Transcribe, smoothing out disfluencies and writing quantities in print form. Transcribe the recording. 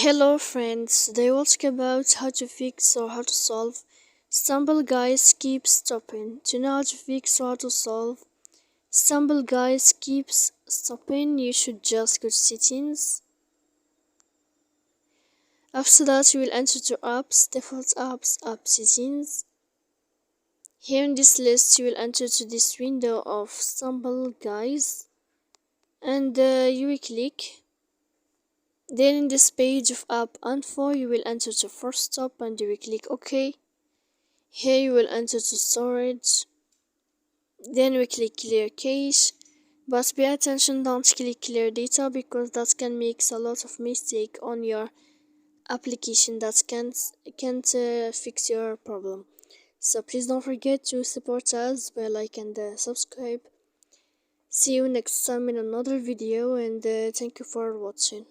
Hello friends, today we'll talk about how to fix or how to solve stumble guys keep stopping. To know how to fix or how to solve stumble guys keeps stopping, you should just go to settings. After that you will enter to apps, default apps, app settings. Here in this list you will enter to this window of stumble guys and you will click. Then in this page of app info you will enter to first stop and you will click OK. Here you will enter to storage, then we click clear cache, but pay attention, don't click clear data because that can make a lot of mistake on your application that can't fix your problem. So please don't forget to support us by like and subscribe. See you next time in another video and thank you for watching.